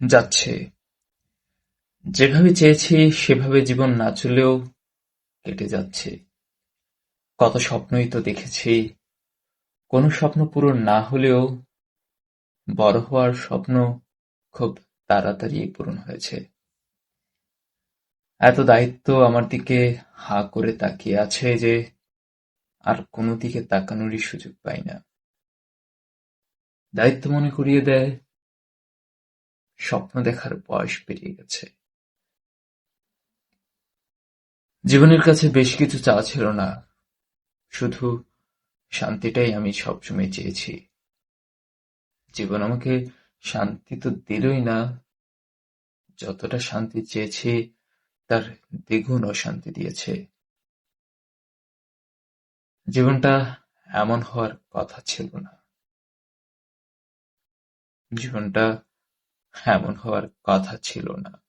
যাচ্ছে। যেভাবে চেয়েছি সেভাবে জীবন না চললেও কেটে যাচ্ছে। কত স্বপ্নই তো দেখেছি, কোনো স্বপ্ন পূরণ না হলেও বড় হওয়ার স্বপ্ন খুব তাড়াতাড়ি পূরণ হয়েছে। এত দায়িত্ব আমার দিকে হাঁ করে তাকিয়ে আছে যে আর কোনো দিকে তাকানোরই সুযোগ পাই না। দায়িত্ব মনে করিয়ে দেয় স্বপ্ন দেখার বয়স পেরিয়ে গেছে। জীবনের কাছে বেশ কিছু চাওয়া ছিল না, শুধু শান্তিটাই আমি সবসময় চেয়েছি। জীবন আমাকে শান্তি তো দিলই না, যতটা শান্তি চেয়েছি তার দ্বিগুণ অশান্তি দিয়েছে। জীবনটা এমন হওয়ার কথা ছিল না। জীবনটা এমন হওয়ার কথা ছিল না।